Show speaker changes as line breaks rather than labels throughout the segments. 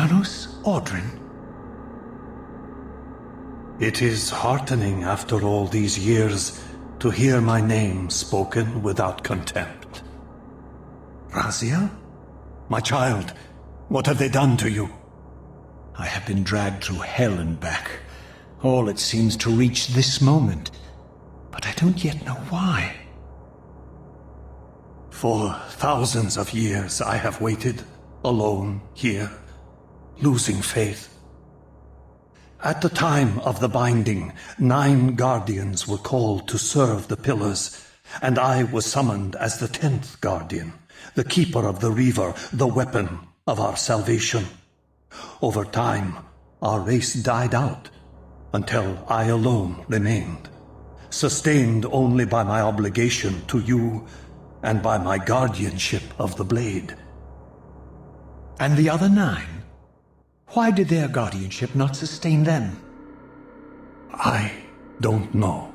Janos Audrin?
It is heartening after all these years to hear my name spoken without contempt. Raziel? My child, what have they done to you?
I have been dragged through hell and back. All it seems to reach this moment. But I don't yet know why.
For thousands of years I have waited, alone here, losing faith. At the time of the binding, 9 guardians were called to serve the pillars, and I was summoned as the 10th guardian, the keeper of the Reaver, the weapon of our salvation. Over time, our race died out, until I alone remained, sustained only by my obligation to you and by my guardianship of the blade.
And the other 9? Why did their guardianship not sustain them?
I don't know.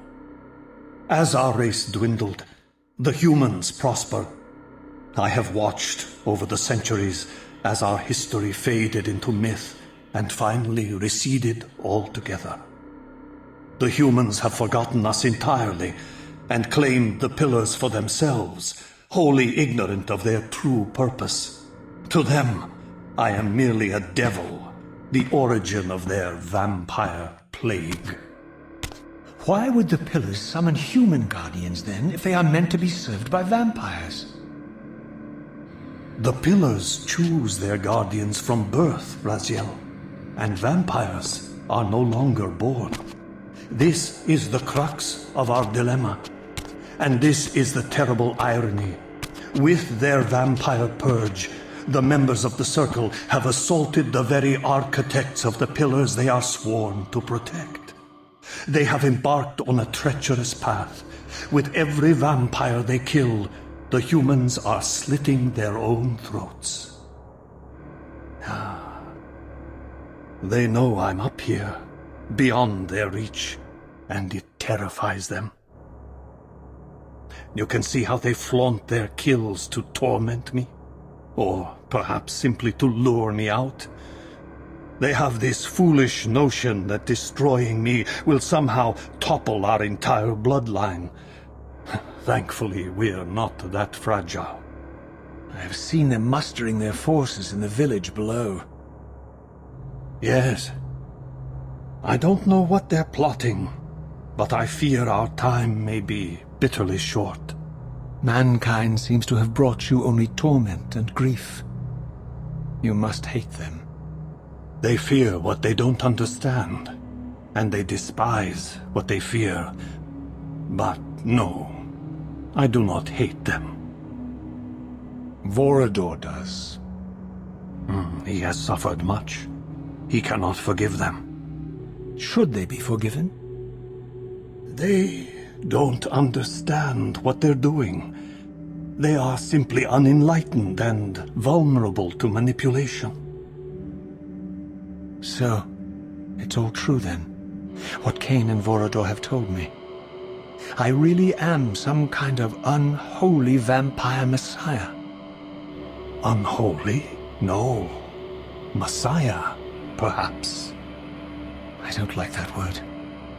As our race dwindled, the humans prospered. I have watched over the centuries as our history faded into myth and finally receded altogether. The humans have forgotten us entirely and claimed the pillars for themselves, wholly ignorant of their true purpose. To them, I am merely a devil, the origin of their vampire plague.
Why would the pillars summon human guardians then, if they are meant to be served by vampires?
The pillars choose their guardians from birth, Raziel, and vampires are no longer born. This is the crux of our dilemma, and this is the terrible irony. With their vampire purge, the members of the Circle have assaulted the very architects of the pillars they are sworn to protect. They have embarked on a treacherous path. With every vampire they kill, the humans are slitting their own throats. They know I'm up here, beyond their reach, and it terrifies them. You can see how they flaunt their kills to torment me, or perhaps simply to lure me out. They have this foolish notion that destroying me will somehow topple our entire bloodline. Thankfully, we're not that fragile.
I have seen them mustering their forces in the village below.
Yes. I don't know what they're plotting, but I fear our time may be bitterly short.
Mankind seems to have brought you only torment and grief. You must hate them.
They fear what they don't understand, and they despise what they fear. But no, I do not hate them.
Vorador does.
He has suffered much. He cannot forgive them.
Should they be forgiven?
They don't understand what they're doing. They are simply unenlightened and vulnerable to manipulation.
So, it's all true then, what Kain and Vorador have told me. I really am some kind of unholy vampire messiah.
Unholy? No. Messiah, perhaps.
I don't like that word.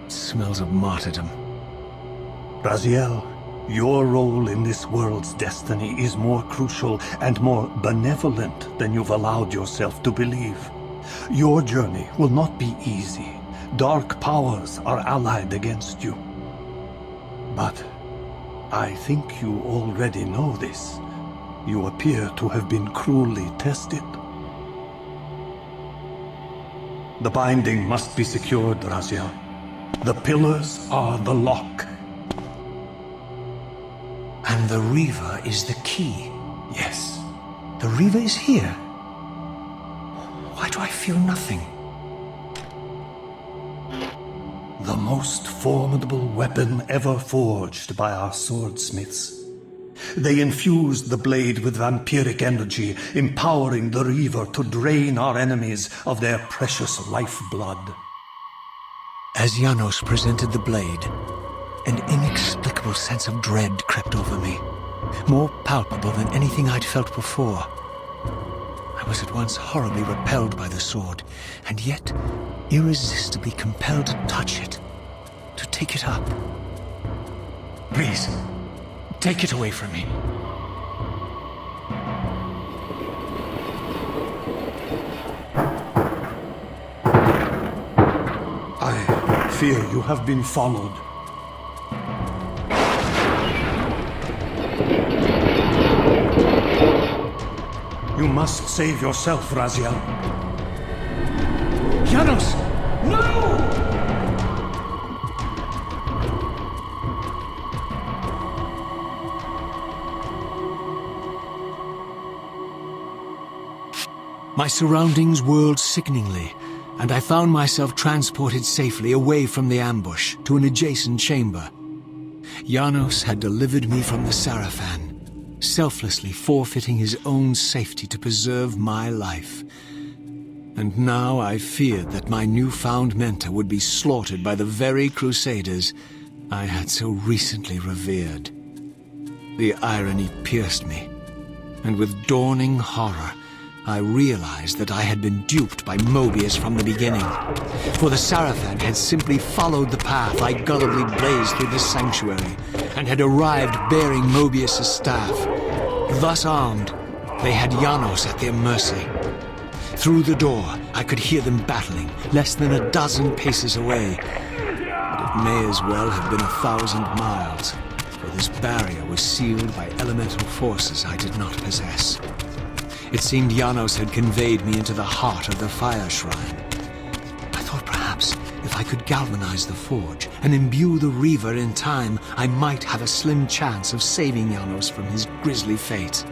It smells of martyrdom.
Raziel, your role in this world's destiny is more crucial and more benevolent than you've allowed yourself to believe. Your journey will not be easy. Dark powers are allied against you. But I think you already know this. You appear to have been cruelly tested. The binding must be secured, Raziel. The pillars are the lock.
And the Reaver is the key.
Yes.
The Reaver is here. Why do I feel nothing?
The most formidable weapon ever forged by our swordsmiths. They infused the blade with vampiric energy, empowering the Reaver to drain our enemies of their precious lifeblood.
As Janos presented the blade, an inexplicable sense of dread crept over me, more palpable than anything I'd felt before. I was at once horribly repelled by the sword, and yet irresistibly compelled to touch it, to take it up. Please, take it away from me.
I fear you have been followed. You must save yourself, Raziel.
Janos! No! My surroundings whirled sickeningly, and I found myself transported safely away from the ambush to an adjacent chamber. Janos had delivered me from the Sarafan, selflessly forfeiting his own safety to preserve my life. And now I feared that my newfound mentor would be slaughtered by the very crusaders I had so recently revered. The irony pierced me, and with dawning horror, I realized that I had been duped by Mobius from the beginning. For the Sarafan had simply followed the path I gullibly blazed through this sanctuary, and had arrived bearing Mobius's staff. Thus armed, they had Janos at their mercy. Through the door, I could hear them battling, less than a dozen paces away. But it may as well have been 1,000 miles, for this barrier was sealed by elemental forces I did not possess. It seemed Janos had conveyed me into the heart of the fire shrine. I thought perhaps if I could galvanize the forge and imbue the Reaver in time, I might have a slim chance of saving Janos from his grisly fate.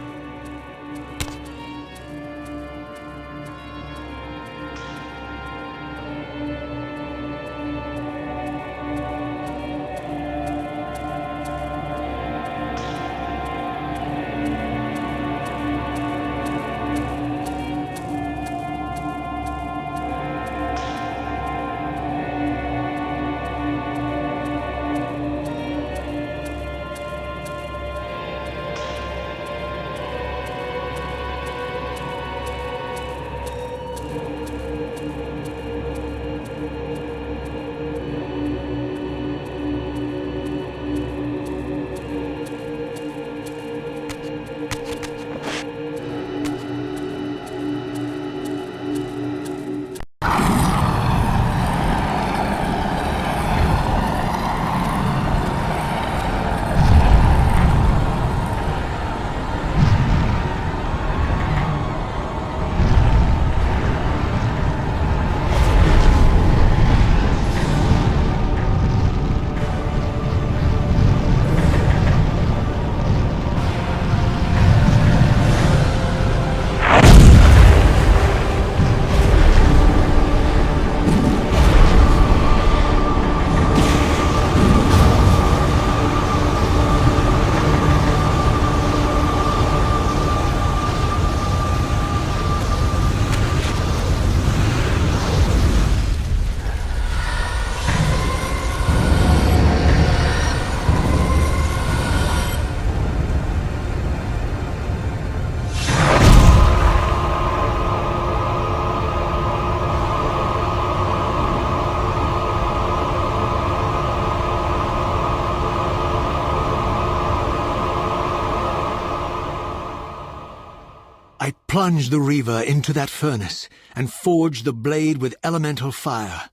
I plunged the Reaver into that furnace and forged the blade with elemental fire.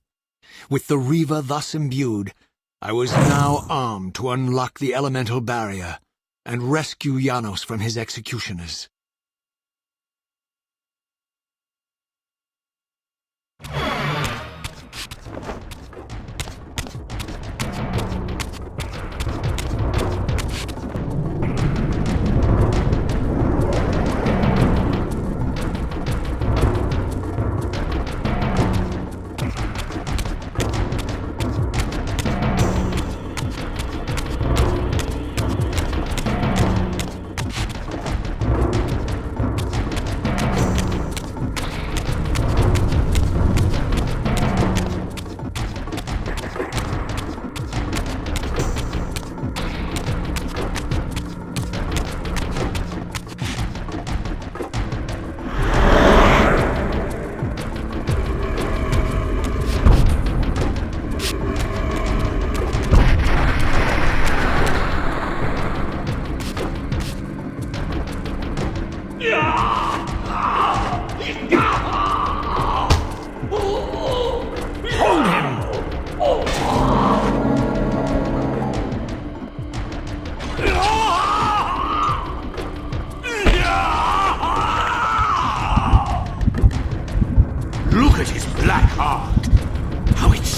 With the Reaver thus imbued, I was now armed to unlock the elemental barrier and rescue Janos from his executioners.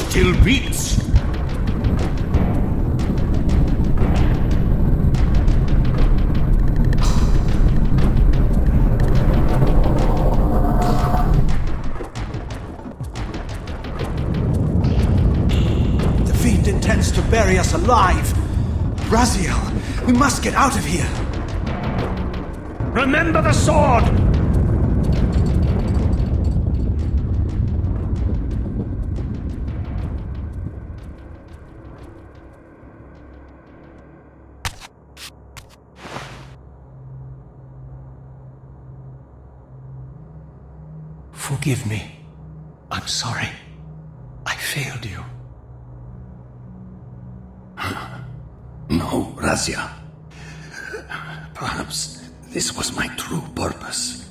still beats.
The fiend intends to bury us alive. Raziel, we must get out of here.
Remember the sword!
Forgive me. I'm sorry. I failed you.
No, Razia. Perhaps this was my true purpose.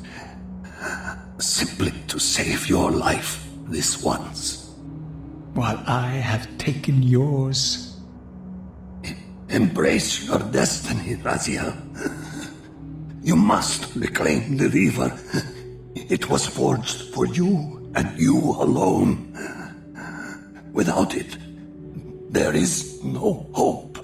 Simply to save your life this once.
While I have taken yours.
Embrace your destiny, Razia. You must reclaim the Reaver. It was forged for you and you alone. Without it, there is no hope.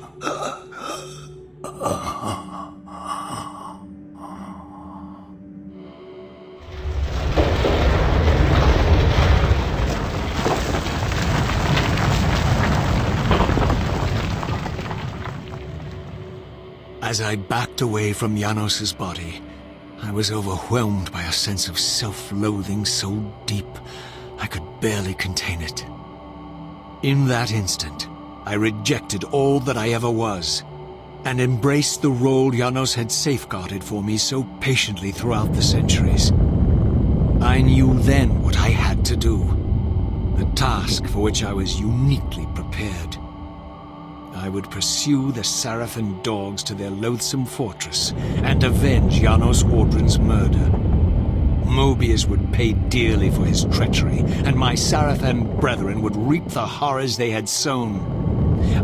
As I backed away from Janos's body, I was overwhelmed by a sense of self-loathing so deep I could barely contain it. In that instant, I rejected all that I ever was, and embraced the role Janos had safeguarded for me so patiently throughout the centuries. I knew then what I had to do, the task for which I was uniquely prepared. I would pursue the Sarafan dogs to their loathsome fortress and avenge Janos Audrin's murder. Mobius would pay dearly for his treachery, and my Sarafan brethren would reap the horrors they had sown.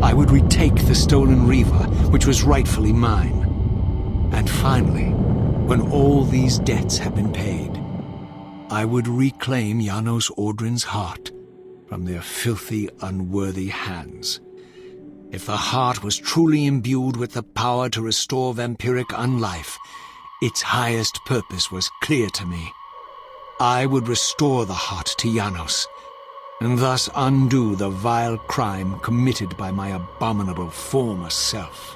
I would retake the stolen Reaver, which was rightfully mine. And finally, when all these debts had been paid, I would reclaim Janos Audrin's heart from their filthy, unworthy hands. If the heart was truly imbued with the power to restore vampiric unlife, its highest purpose was clear to me. I would restore the heart to Janos, and thus undo the vile crime committed by my abominable former self.